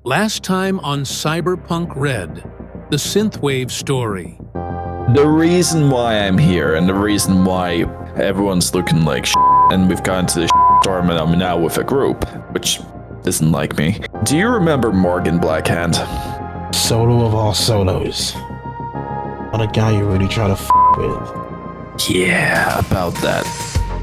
Last time on Cyberpunk Red, the Synthwave story. The reason why I'm here and the reason why everyone's looking like and we've gone to the storm and I'm now with a group, which isn't like me. Do you remember Morgan Blackhand? Solo of all solos. Not a guy you really try to with. Yeah, about that.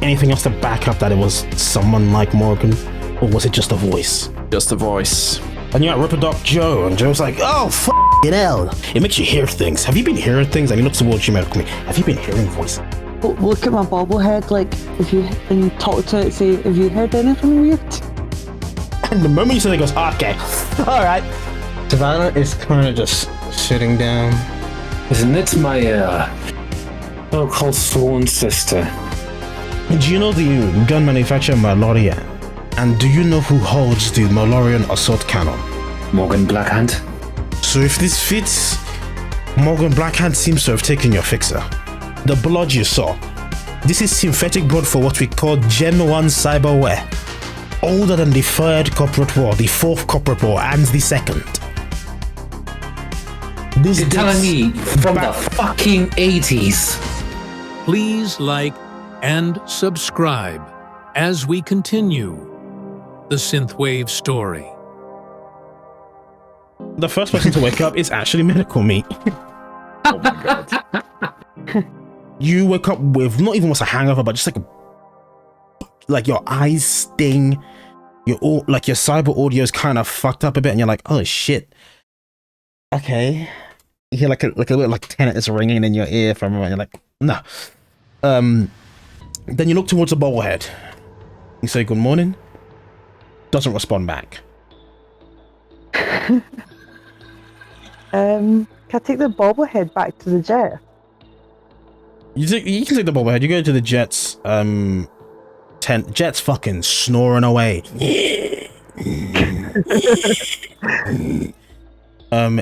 Anything else to back up that it was someone like Morgan? Or was it just a voice? Just a voice. And you're at Ripper Doc Joe, and Joe's like, oh, hell. It makes you hear things. Have you been hearing things? And he looks towards you medically. Have you been hearing voices? Look at my bobblehead, like, if you and talk to it, say, have you heard anything weird? And the moment you say that, he goes, okay, alright. Savannah is kind of just sitting down. Isn't it my so-called sworn sister? Do you know the gun manufacturer Malloria? And do you know who holds the Malorian assault cannon? Morgan Blackhand? So if this fits, Morgan Blackhand seems to have taken your fixer. The blood you saw. This is synthetic blood for what we call Gen 1 Cyberware. Older than the third corporate war, the fourth corporate war, and the second. You're telling me from the fucking 80s? Please like and subscribe as we continue the Synthwave story. The first person to wake up is actually Medical Meat. Oh my god. You wake up with not even what's a hangover, but just like your eyes sting. Your cyber audio is kind of fucked up a bit, and you're like, oh shit. Okay. You hear like a little like tenant is ringing in your ear from and you're like, no. Then you look towards the bobblehead. You say good morning. Doesn't respond back. Can I take the bobblehead back to the jet? You can take the bobblehead. You go to the Jets tent. Jet's fucking snoring away.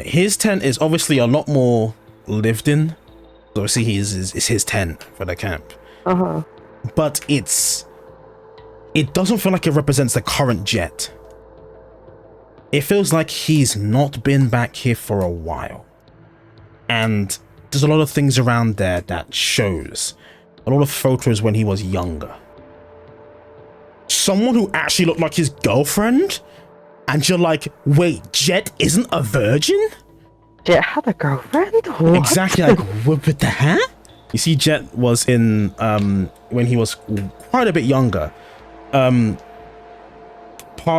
His tent is obviously a lot more lived in. Obviously, it's his tent for the camp. But it doesn't feel like it represents the current Jet. It feels like he's not been back here for a while. And there's a lot of things around there that shows. A lot of photos when he was younger. Someone who actually looked like his girlfriend? And you're like, wait, Jet isn't a virgin? Jet had a girlfriend? What? Exactly, like, what the heck? You see, Jet was in, when he was quite a bit younger, part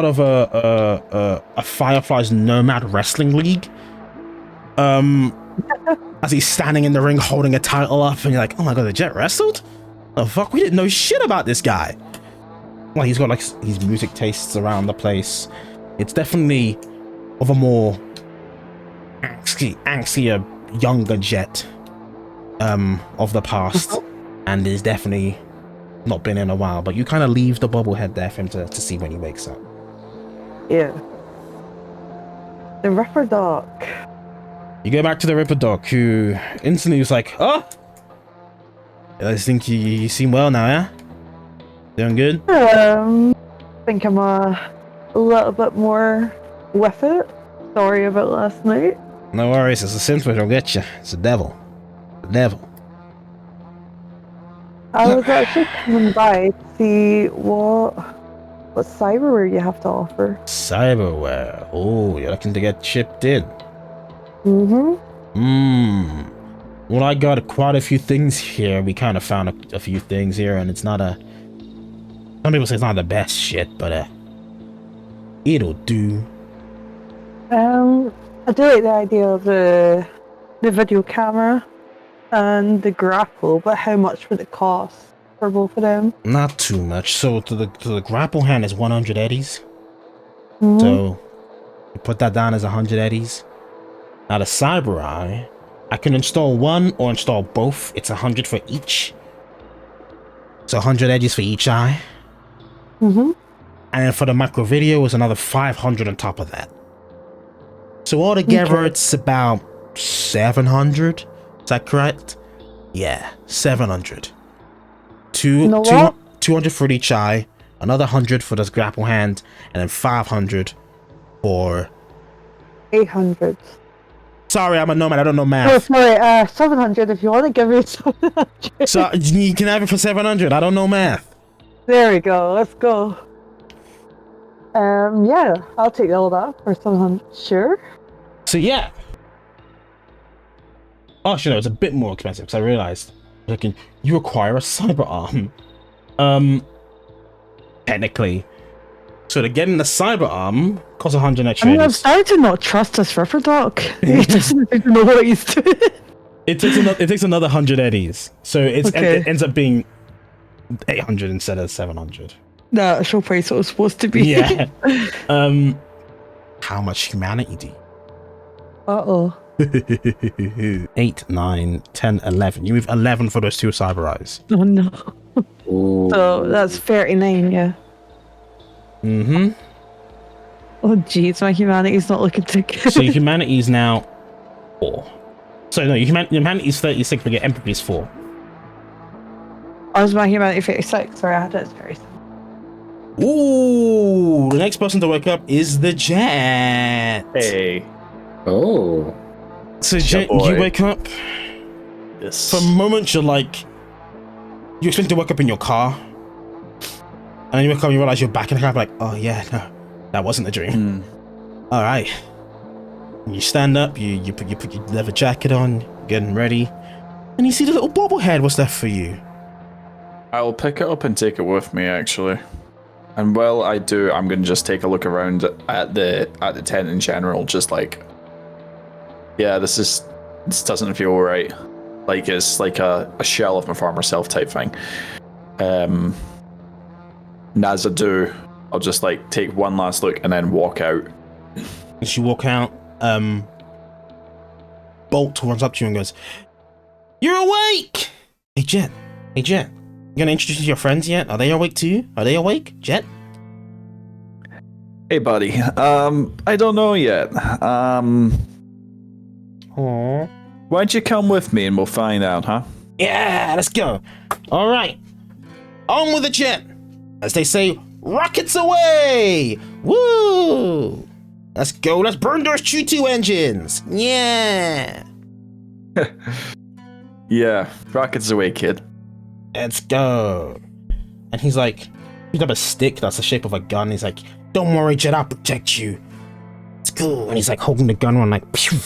of a Fireflies Nomad Wrestling League. As he's standing in the ring holding a title up, and you're like, oh my god, the Jet wrestled? The fuck, we didn't know shit about this guy. Well, he's got like his music tastes around the place. It's definitely of a more angstier, younger Jet of the past, and is definitely not been in a while. But you kind of leave the bobblehead there for him to see when he wakes up. Yeah. The Ripper Doc. You go back to the Ripper Doc, who instantly was like, oh, I think you seem well now, yeah? Doing good? I think I'm a little bit more with it. Sorry about last night. No worries, it's a Synthwave, I'll get you. It's the devil. The devil. I was actually coming by to see what cyberware you have to offer. Cyberware. Oh, you're looking to get chipped in. Well, I got quite a few things here. We kind of found a few things here, and it's not some people say it's not the best shit, but it'll do. I do like the idea of the video camera and the grapple, but how much would it cost for both of them? Not too much. So to the grapple hand is 100 eddies. So you put that down as 100 eddies. Now the cyber eye, I can install one or install both. It's 100 for each. So 100 edges for each eye. And then for the micro video is another 500 on top of that. So altogether it's about 700. Is that correct? Yeah, 700. 200 for each eye, another 100 for this grapple hand, and then 500 for 800. Sorry, I'm a nomad. I don't know Oh, math. sorry, 700 if you want to give me 700. So you can have it for 700. I don't know math. There we go, let's go. Yeah, I'll take all that for 700. Sure. So yeah. Oh, shit, no, it's a bit more expensive because I realized, looking, you require a cyber arm. Technically. So to get in the cyber arm costs 100 extra. I mean, I'm starting to not trust this river dog. He doesn't even know what he's doing. It takes another 100 eddies. So it ends up being 800 instead of 700. The actual price it was supposed to be. Yeah. How much humanity do you? Uh-oh. 8, 9, 10, 11. You move 11 for those two cyber eyes. Oh no. Ooh. So that's 39, yeah. Mm-hmm. Oh jeez, my humanity's not looking too good. So your humanity is now 4. So no, your humanity is 36, but your empathy is 4. I was my humanity 36, sorry, I had it as 37. Ooh, the next person to wake up is the Jet. Hey. Oh. So Jet, boy. you wake up. Yes. For a moment, you're like, you expect to wake up in your car, and then you wake up and you realize you're back in the car, like, oh yeah, no, that wasn't a dream. All right. And you stand up, you put your leather jacket on, getting ready, and you see the little bobblehead was left for you. I'll pick it up and take it with me, actually. And while I do, I'm gonna just take a look around at the tent in general, just like, yeah, this doesn't feel right. Like it's like a shell of my former self type thing. And as I do, I'll just like take one last look and then walk out. As you walk out, Bolt runs up to you and goes, "You're awake!" Hey Jet, you gonna introduce me to your friends yet? Are they awake too? Are they awake, Jet? Hey buddy, I don't know yet. Aww. Why don't you come with me and we'll find out, huh? Yeah, let's go. All right, on with the Jet. As they say, rockets away! Woo! Let's go. Let's burn those choo-choo engines. Yeah. Yeah, rockets away, kid. Let's go. And he's like, he's got a stick that's the shape of a gun. He's like, don't worry, Jet, I'll protect you. Let's go. And he's like holding the gun on, like, pew.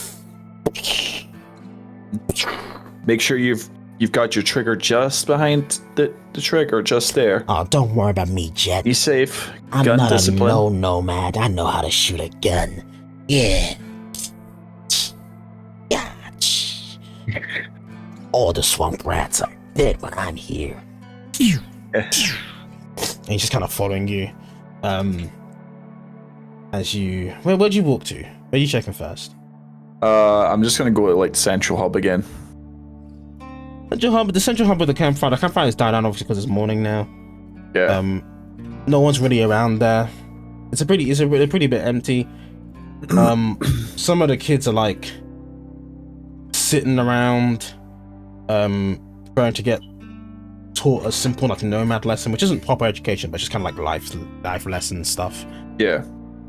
Make sure you've got your trigger just behind the trigger, just there. Oh, don't worry about me, Jet. You safe? I'm Gun not discipline. a low nomad. I know how to shoot a gun. Yeah. Yeah. All the swamp rats are dead when I'm here. And he's just kind of following you. As you... Where'd you walk to? Where are you checking first? I'm just gonna go to like Central Hub again. The central hub with the campfire. The campfire is died down obviously because it's morning now. Yeah. No one's really around there. It's a pretty bit empty. Some of the kids are like sitting around, trying to get taught a simple like nomad lesson, which isn't proper education, but just kind of like life lesson stuff. Yeah.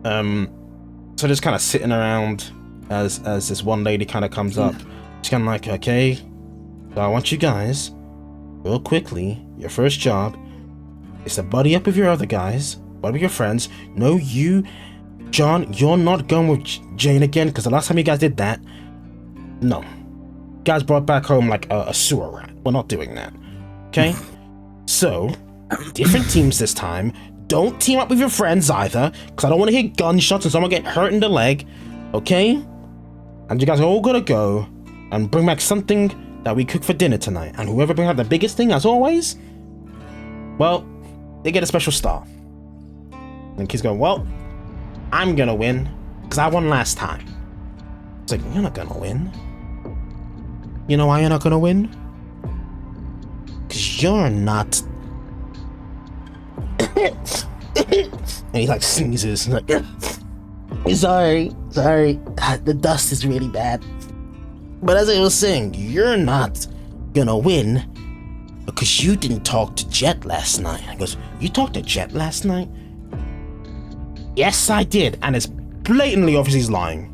So just kind of sitting around as this one lady kind of comes up. She's kind of like, okay, so I want you guys, real quickly, your first job is to buddy up with your other guys, buddy with your friends. No, you, John, you're not going with Jane again, because the last time you guys did that, no. You guys brought back home like a sewer rat. We're not doing that. Okay? So, different teams this time. Don't team up with your friends either, because I don't want to hear gunshots and someone get hurt in the leg. Okay? And you guys are all gonna go and bring back something that we cook for dinner tonight. And whoever brings out the biggest thing, as always, well, they get a special star. And the kids go, well, I'm gonna win, because I won last time. It's like, you're not gonna win. You know why you're not gonna win? Because you're not... And he like sneezes and like, sorry, the dust is really bad. But as I was saying, you're not gonna win because you didn't talk to Jet last night. I goes, you talked to Jet last night? Yes, I did, and it's blatantly obvious he's lying.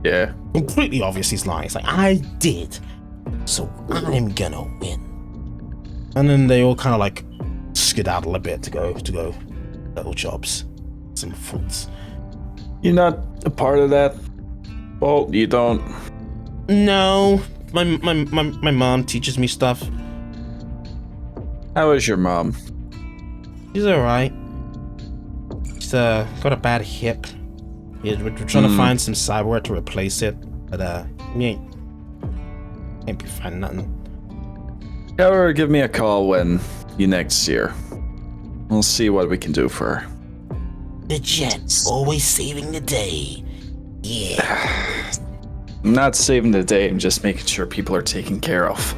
Yeah. Completely obvious he's lying. It's like, I did, so I'm gonna win. And then they all kind of like skedaddle a bit to go little jobs, some fruits. You're not a part of that? Well, you don't. No, my mom teaches me stuff. How is your mom? She's alright. She's got a bad hip. Yeah, we're trying to find some cyberware to replace it, but we ain't be finding nothing. Have her give me a call when you next see her. We'll see what we can do for her. The Jets, always saving the day. Yeah. I'm not saving the day, I'm just making sure people are taken care of.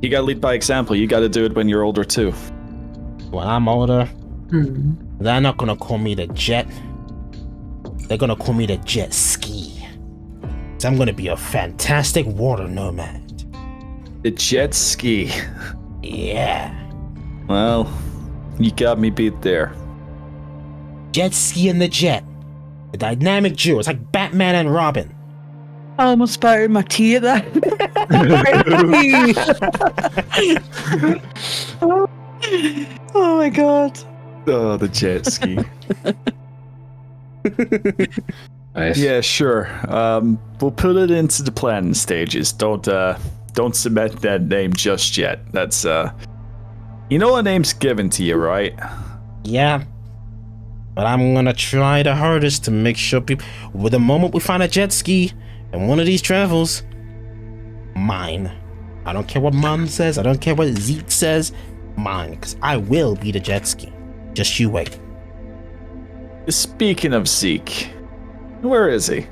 You gotta lead by example, you gotta do it when you're older too. When I'm older, they're not gonna call me the Jet. They're gonna call me the Jetski. So I'm gonna be a fantastic water nomad. The Jetski. Yeah. Well, you got me beat there. Jetski and the Jet. The dynamic duo. It's like Batman and Robin. I almost spouted my tea at that. Oh my god. Oh, the Jetski. Nice. Yeah, sure. We'll put it into the planning stages. Don't cement that name just yet. That's you know a name's given to you, right? Yeah. But I'm gonna try the hardest to make sure people, with the moment we find a jet ski and one of these travels, mine. I don't care what Mom says, I don't care what Zeke says, mine, because I will be the jet ski. Just you wait. Speaking of Zeke, where is he?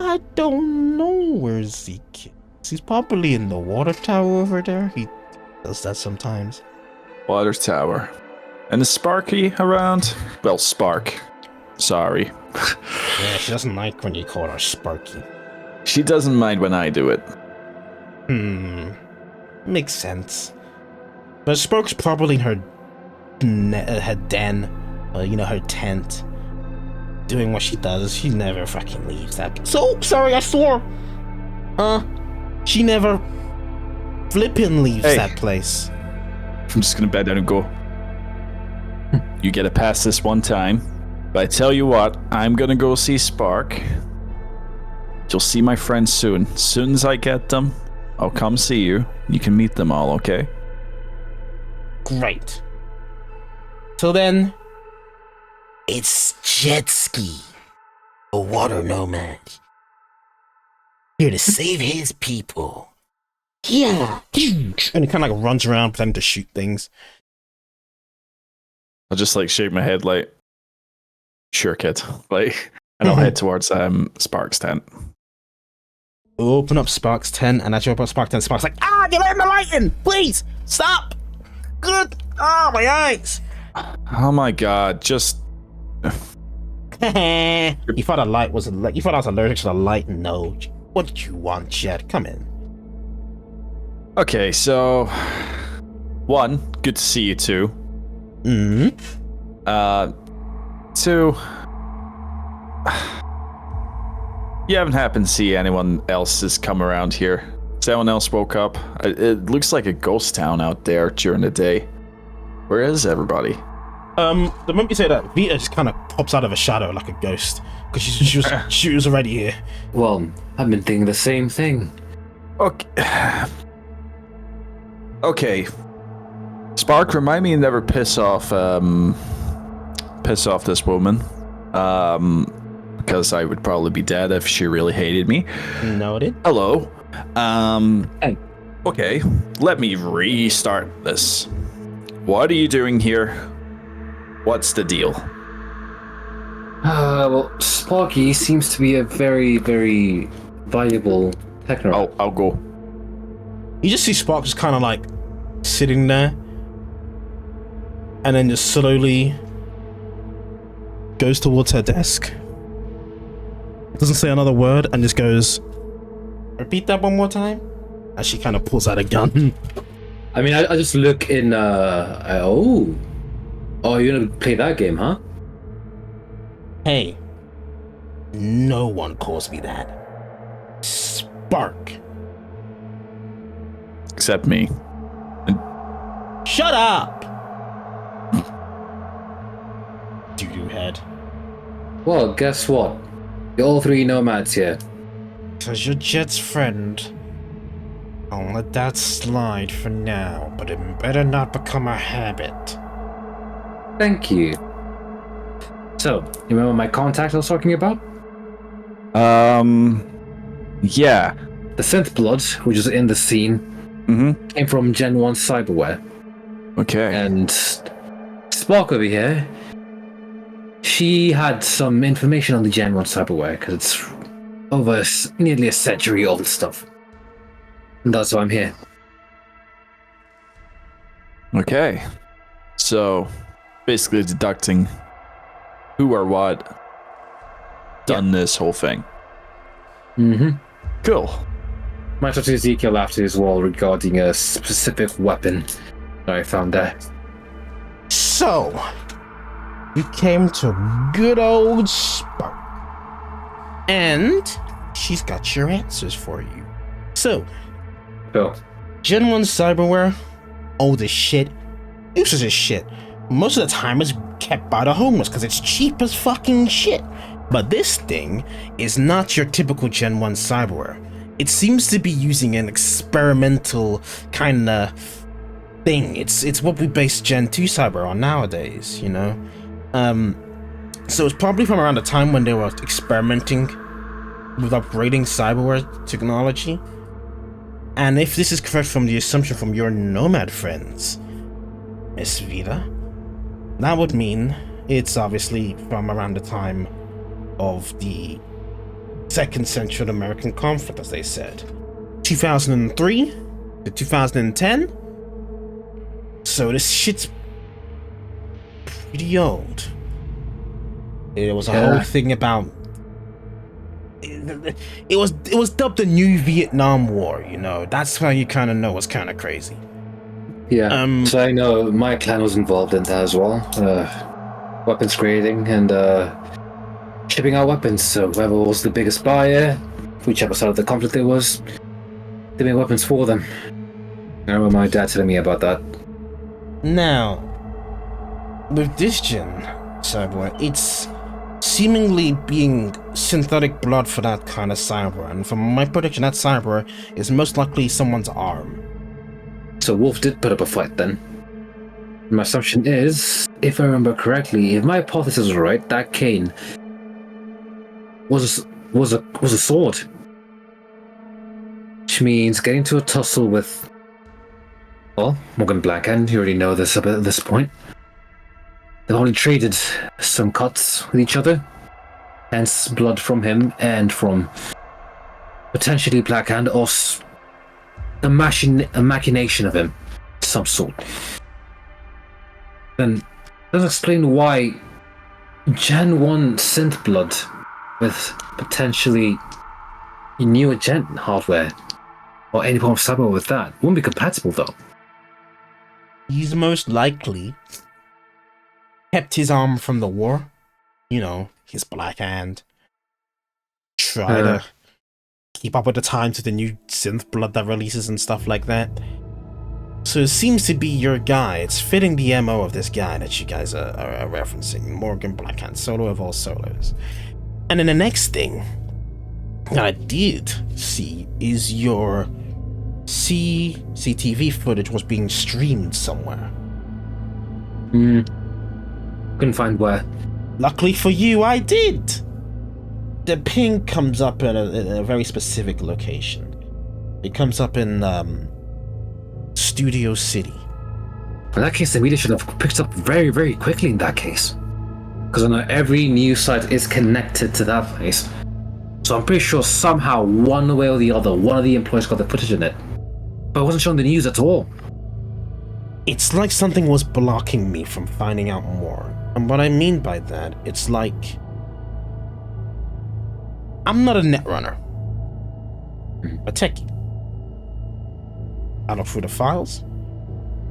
I don't know where Zeke is. He's probably in the water tower over there. He does that sometimes. Water tower. And is Sparky around? Well, Spark. Sorry. Yeah, she doesn't like when you call her Sparky. She doesn't mind when I do it. Makes sense. But Spark's probably in her den, her tent, doing what she does. She never fucking leaves that. So sorry, I swore. She never flippin' leaves that place. I'm just gonna bend down and go. You get a pass this one time, but I tell you what, I'm gonna go see Spark. You'll see my friends soon. As soon as I get them, I'll come see you. You can meet them all, okay? Great. Till then, it's Jetski, a water nomad, here to save his people. Yeah. And he kind of like runs around pretending to shoot things. I'll just like shake my head like, sure, kid. Like, and I'll head towards Spark's tent. Open up Spark's tent, and as you open up Spark's tent, Spark's like, get in the lighting! Please! Stop! Good! My eyes! Oh my god, just... You thought a light was you thought I was allergic to the light? No. What did you want, Jet? Come in. Okay, so... One, good to see you two. Two... You haven't happened to see anyone else has come around here? Has anyone else woke up? It looks like a ghost town out there during the day. Where is everybody? The moment you say that, Vita just kind of pops out of a shadow like a ghost. Because she was already here. Well, I've been thinking the same thing. Okay. Okay. Spark, remind me to never piss off this woman. Because I would probably be dead if she really hated me. Noted. Hello. Hey. Okay, let me restart this. What are you doing here? What's the deal? Well, Sparky seems to be a very, very valuable techno. I'll go. You just see Spark just kind of like sitting there, and then just slowly goes towards her desk. Doesn't say another word and just goes, repeat that one more time? As she kind of pulls out a gun. I mean, I just look in, oh, you're gonna play that game, huh? Hey, No one calls me that. Spark. Except me. Shut up! Doo-doo head. Well, guess what? You're all three nomads here. Cause you're Jet's friend. I'll let that slide for now, but it better not become a habit. Thank you. So, you remember my contact I was talking about? Yeah. The synth blood, which is in the scene, came from Gen 1 Cyberware. Okay. And Spark over here, she had some information on the Gen 1 Cyberware, because it's over nearly a century old stuff. And that's why I'm here. Okay. So, basically deducting who or what done this whole thing. Cool. Might talk to Ezekiel after as well regarding a specific weapon that I found there. So, you came to good old Spark. And she's got your answers for you. So, Bill. Gen 1 Cyberware, old as shit, useless as shit. Most of the time it's kept by the homeless because it's cheap as fucking shit. But this thing is not your typical Gen 1 Cyberware. It seems to be using an experimental kind of thing. It's what we base Gen 2 Cyber on nowadays, you know? So it's probably from around the time when they were experimenting with upgrading Cyberware technology. And if this is correct from the assumption from your Nomad friends, Miss Vita, that would mean it's obviously from around the time of the Second Central American Conflict, as they said. 2003 to 2010. So this shit's pretty old. It was a whole thing about it was dubbed the New Vietnam War, you know. That's how you kind of know it's kind of crazy. Yeah, so I know my clan was involved in that as well. Weapons grading and shipping out weapons. So whoever was the biggest buyer, whichever side of the conflict it was, they made weapons for them. I remember my dad telling me about that. Now, with this gen Cyberware, it's seemingly being synthetic blood for that kind of Cyberware, and from my prediction, that Cyberware is most likely someone's arm. So Wolf did put up a fight then. My assumption is, if I remember correctly, if my hypothesis is right, that cane was a sword, which means getting to a tussle with, well, Morgan Blackhand. You already know this at this point. They've only traded some cuts with each other, hence blood from him and from potentially Blackhand, or a machination of him, some sort. Then let's explain why Gen 1 synth blood with potentially new Gen hardware or any form of cyber with that wouldn't be compatible though. He's most likely kept his arm from the war, you know, his black hand. Try to keep up with the times with the new synth blood that releases and stuff like that. So it seems to be your guy. It's fitting the MO of this guy that you guys are referencing, Morgan Blackhand, solo of all solos. And then the next thing that I did see is your CCTV footage was being streamed somewhere. Couldn't find where. Luckily for you, I did. The ping comes up at a very specific location. It comes up in Studio City. In that case, the media should have picked up very, very quickly in that case. Because I know every news site is connected to that place. So I'm pretty sure somehow, one way or the other, one of the employees got the footage in it. But it wasn't shown on the news at all. It's like something was blocking me from finding out more. And what I mean by that, it's like I'm not a netrunner. A techie. I look through the files,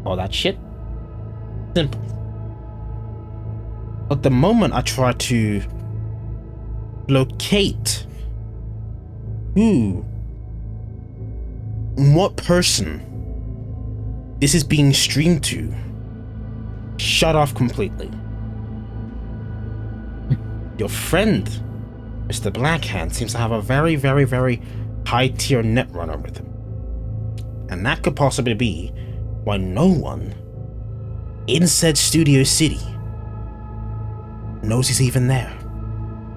all that shit. Simple. But the moment I try to locate who, what person this is being streamed to. Shut off completely. Your friend, Mr. Blackhand, seems to have a very, very, very high tier netrunner with him. And that could possibly be why no one in said Studio City knows he's even there.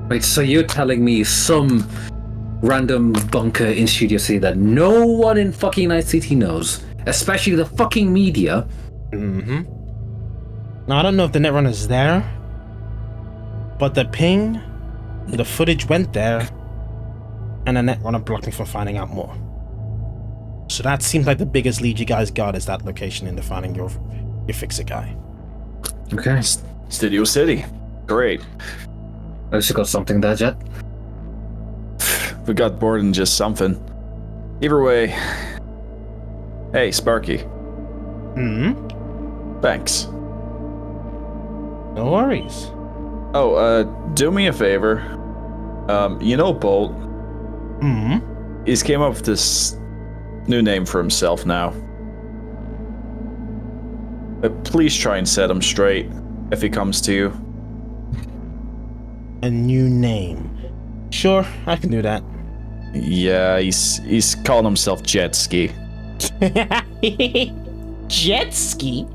Wait, so you're telling me some random bunker in Studio City that no one in fucking Night City knows, especially the fucking media? Mm-hmm. Now, I don't know if the netrunner's there, but the ping, the footage went there, and the netrunner blocked me from finding out more. So that seems like the biggest lead you guys got is that location into finding your fixer guy. Okay. Studio City. Great. At least you got something there, Jet. We got more than just something. Either way. Hey, Sparky. Thanks. No worries. Oh, do me a favor. You know Bolt? He's came up with this new name for himself now. Please try and set him straight if he comes to you. A new name. Sure, I can do that. Yeah, he's calling himself Jetski. Jetski?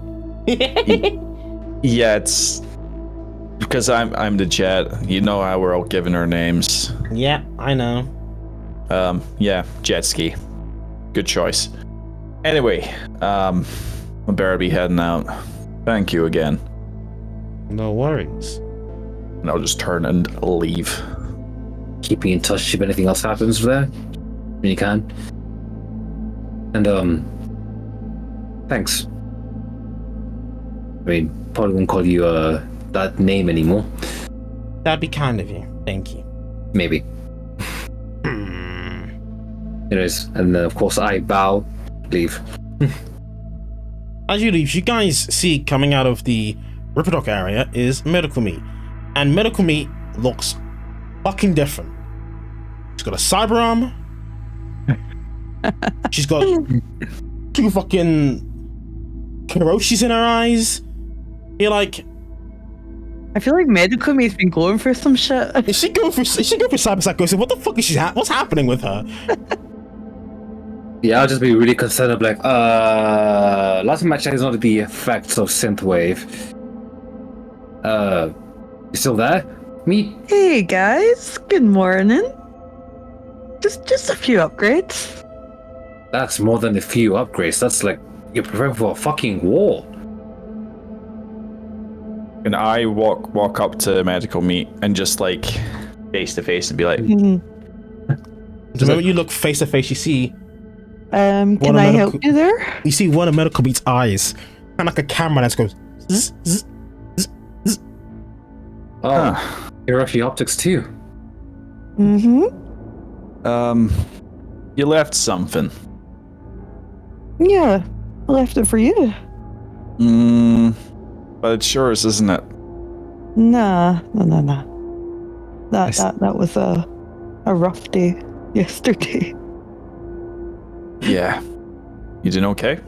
Yeah, it's because I'm the Jet. You know how we're all giving our names. Yeah, I know. Yeah, Jetski. Good choice. Anyway, I better be heading out. Thank you again. No worries. And I'll just turn and leave. Keep me in touch if anything else happens there, when you can. And thanks. I mean, probably won't call you that name anymore. That'd be kind of you. Thank you. Maybe. Anyways, and then of course I bow, leave. As you leave, you guys see coming out of the Ripperdock area is Medical Meat. And Medical Meat looks fucking different. She's got a cyber arm. She's got two fucking Kiroshis in her eyes. You're like, I feel like Medical Me's been going for some shit. is she going for cyber psychosis? What the fuck is what's happening with her? Yeah, I'll just be really concerned of like, last time I checked is not the effects of Synthwave. You still there? Me? Hey guys, good morning. Just a few upgrades. That's more than a few upgrades. That's like, you're preparing for a fucking war. And I walk up to Medical Meat and just like face to face and be like, The moment you look face to face, you see can I help you there? You see one of Medical Meat's eyes, kind of like a camera that goes zzz, zzz, zzz, zzz. Oh, Hiroshi Optics too. you left something. Yeah, I left it for you. But it's yours, isn't it? Nah. That was a rough day yesterday. Yeah. You doing okay?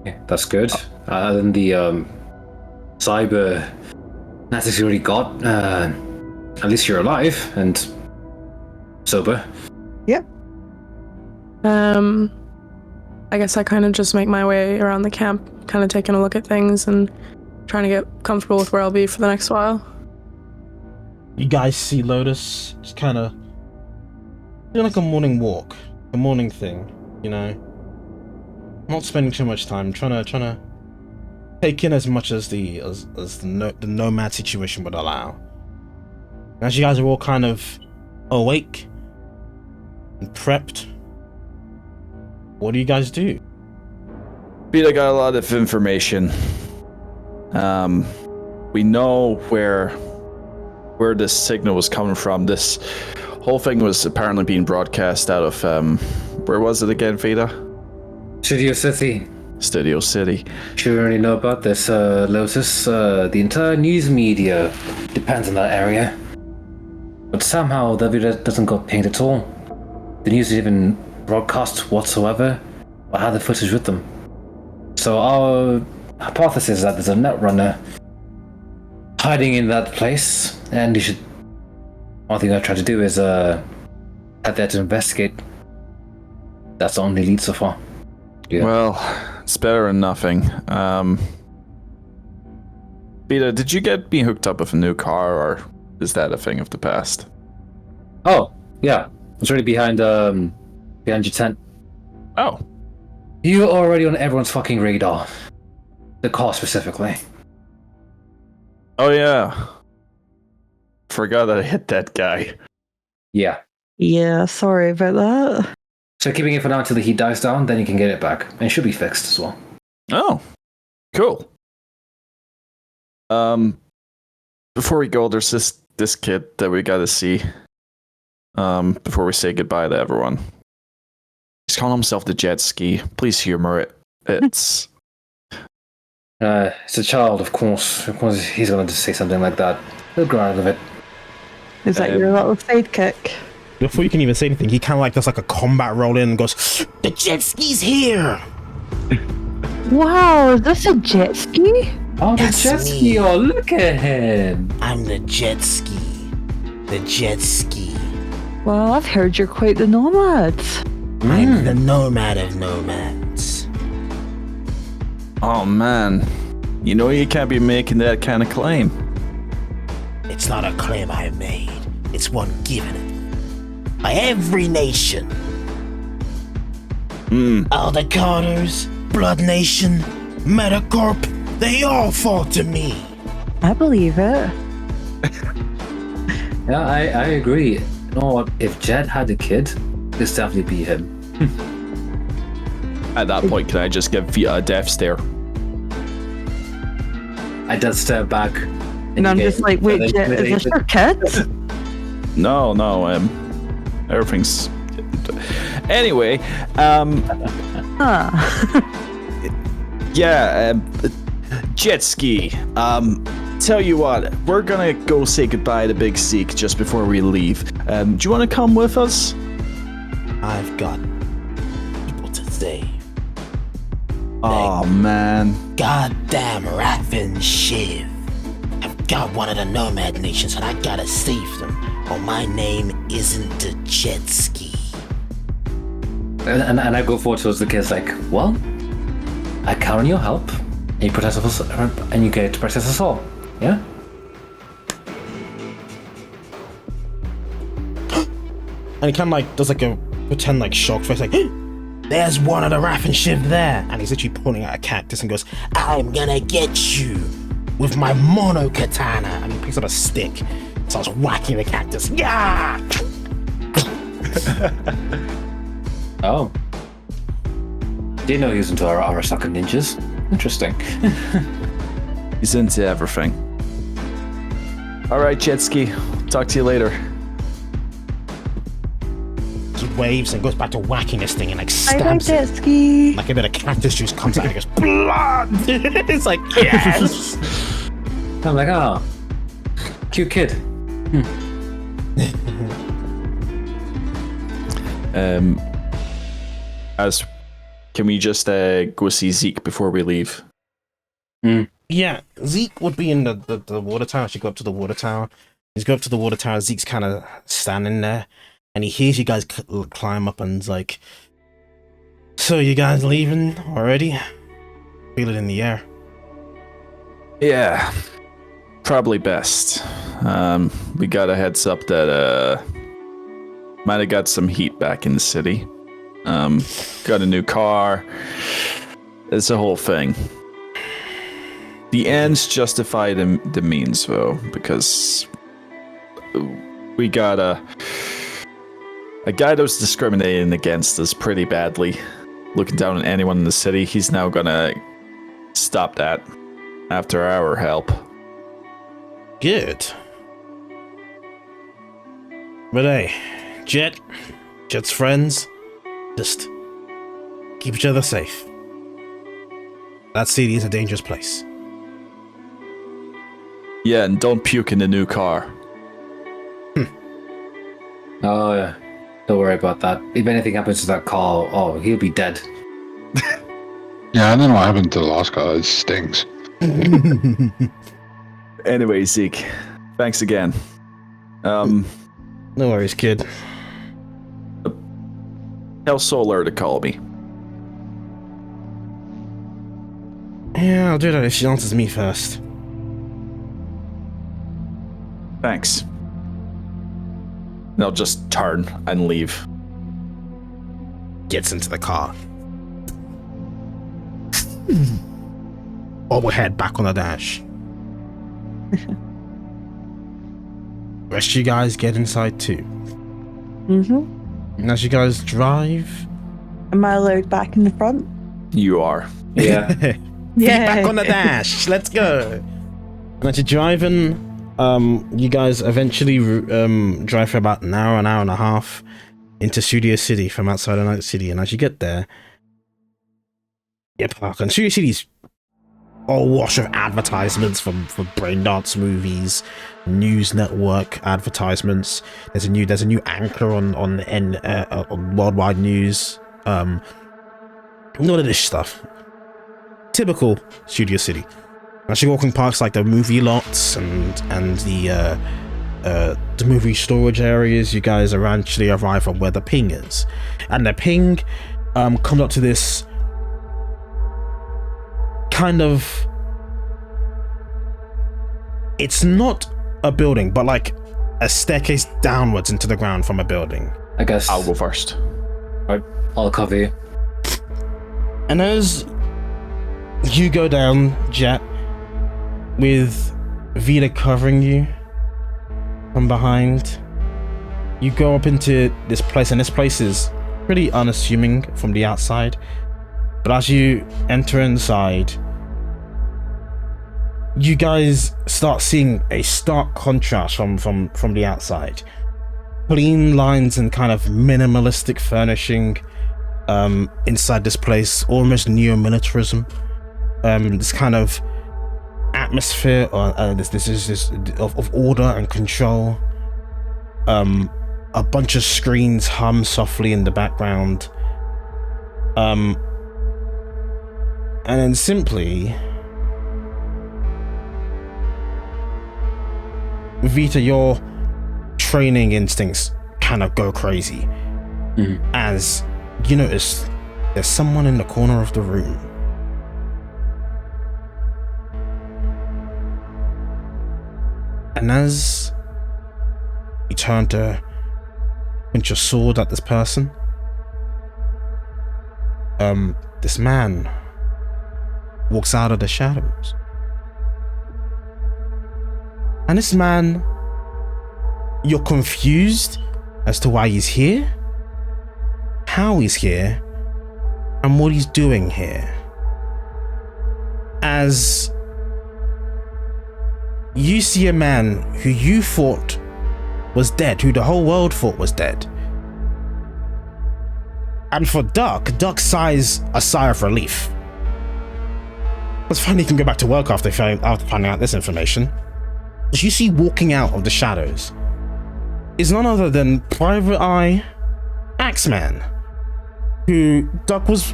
Yeah, that's good. Other than the cyber Natix you already got, at least you're alive and sober. Yep. I guess I kind of just make my way around the camp, kind of taking a look at things and trying to get comfortable with where I'll be for the next while. You guys see Lotus just kind of doing like a morning walk, a morning thing, you know. Not spending too much time, trying to take in as much as the nomad situation would allow. As you guys are all kind of awake and prepped, what do you guys do? Vita got a lot of information. We know where this signal was coming from. This whole thing was apparently being broadcast out of where was it again, Vita? Studio City. Studio City. Sure you already know about this, Lotus. The entire news media depends on that area. But somehow the Vita doesn't got pinged at all. The news didn't even broadcast whatsoever, or had the footage with them. So our hypothesis is that there's a netrunner hiding in that place, and you should. One thing I try to do is head there to investigate. That's the only lead so far. Yeah. Well, it's better than nothing. Vita, did you get me hooked up with a new car, or is that a thing of the past? Oh, yeah. It's already behind your tent. Oh. You're already on everyone's fucking radar. The car specifically. Oh yeah. Forgot that I hit that guy. Yeah. Yeah, sorry about that. So keeping it for now until the heat dies down, then you can get it back. And it should be fixed as well. Oh. Cool. Before we go, there's this kid that we gotta see. Before we say goodbye to everyone. He's calling himself the Jetski. Please humor it. It's it's a child, of course. Of course he's going to say something like that. He'll grow out of it. Is that your little sidekick? Before you can even say anything, he kind of like does like a combat roll in and goes, "The jet ski's here!" Wow, is this a jet ski? Oh, the That's jet ski! me. Oh, look at him! I'm the jet ski. The jet ski. Well, I've heard you're quite the nomad. I'm the nomad of nomads. oh man. You know you can't be making that kind of claim. It's not a claim I made. It's one given by every nation. All the Carters, Blood Nation, Metacorp, they all fall to me. I believe it. Yeah, I agree. You know what? If Jet had a kid, this definitely be him. At that point, can I just give Vita a death stare? I did step back. And I'm just like, wait, Jet, is this your kid? No, everything's. Anyway, yeah, jet ski. Tell you what, we're gonna go say goodbye to Big Zeke just before we leave. Do you want to come with us? I've got people to save. Oh man. Goddamn Raffin Shiv. I've got one of the nomad nations and I gotta save them. Or my name isn't the Jetski. And I go forward towards the kids like, well, I count on your help. And you protect us, and you get to protect us all. Yeah? And he kind of like does like a pretend like shock face, like, there's one of the Raffin Shiv there. And he's literally pulling out a cactus and goes, I'm gonna get you with my mono katana. And he picks up a stick, starts whacking the cactus. Yeah! Oh. Didn't know he was into our sucker ninjas. Interesting. He's into everything. Alright, Jetski. Talk to you later. He waves and goes back to whacking this thing and like I like stabs jet it. ski. Like a bit of cactus juice comes out and he goes, blood! It's like, yes! I'm like, oh, cute kid. Can we just go see Zeke before we leave? Yeah, Zeke would be in the water tower. I should go up to the water tower. He's go up to the water tower. Zeke's kind of standing there, and he hears you guys climb up, and he's like, "So you guys leaving already?" Feel it in the air. Yeah, probably best. We got a heads up that might have got some heat back in the city. Got a new car. It's a whole thing. The ends justify the means, though, because we got a guy that was discriminating against us pretty badly, looking down on anyone in the city. He's now gonna stop that after our help. Good. But hey, Jet's friends, just keep each other safe. That city is a dangerous place. Yeah, and don't puke in the new car. Oh, yeah. Don't worry about that. If anything happens to that car, he'll be dead. Yeah, I don't know what happened to the last guy. It stinks. Anyway, Zeke, thanks again. No worries, kid. Tell Solar to call me. Yeah, I'll do that if she answers me first. Thanks. And I'll just turn and leave. Gets into the car. Overhead back on the dash. Rest of you guys get inside too. And as you guys drive, Am I allowed back in the front? You are. Yeah. Yeah. back on the dash. Let's go. And as you're driving, you guys eventually drive for about an hour and a half into Studio City from outside of Night City. And as you get there, you park. And Studio City's a wash of advertisements for brain dance movies, news network advertisements. There's a new anchor on worldwide news. None of this stuff. Typical Studio City. As you're walking past like the movie lots and the movie storage areas, you guys eventually arrive at where the ping is, and the ping comes up to this kind of, it's not a building, but like a staircase downwards into the ground from a building. I guess I'll go first. Right, I'll cover you. And as you go down, Jet, with Vita covering you from behind, you go up into this place, and this place is pretty unassuming from the outside. But as you enter inside, you guys start seeing a stark contrast from the outside. Clean lines and kind of minimalistic furnishing inside this place, almost neo-militarism. This kind of atmosphere of order and control. A bunch of screens hum softly in the background. And then simply, Vita, your training instincts kind of go crazy as you notice there's someone in the corner of the room. And as you turn to point your sword at this person, this man walks out of the shadows. And this man, you're confused as to why he's here, how he's here, and what he's doing here. As you see a man who you thought was dead, who the whole world thought was dead. And for Duck sighs a sigh of relief. It's finally he can go back to work after finding out this information. As you see walking out of the shadows is none other than Private Eye Axeman, who Duck was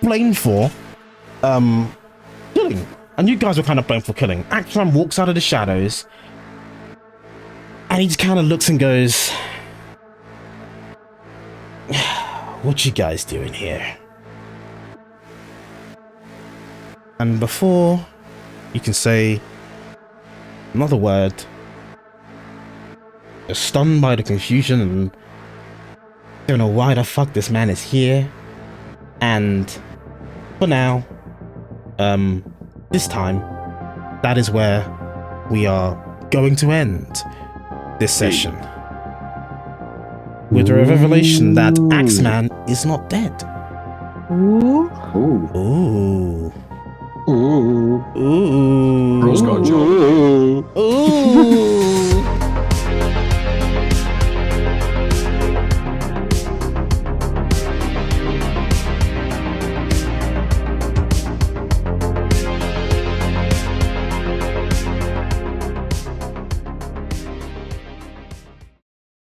blamed for killing. And you guys were kind of blamed for killing. Axeman walks out of the shadows and he just kind of looks and goes, "What you guys doing here?" And before you can say another word, you're stunned by the confusion and don't know why the fuck this man is here. And for now, this time, that is where we are going to end this session. With the revelation that Axeman is not dead. Ooh. Ooh. Ooh. Ooh. Rose got Ooh. Ooh.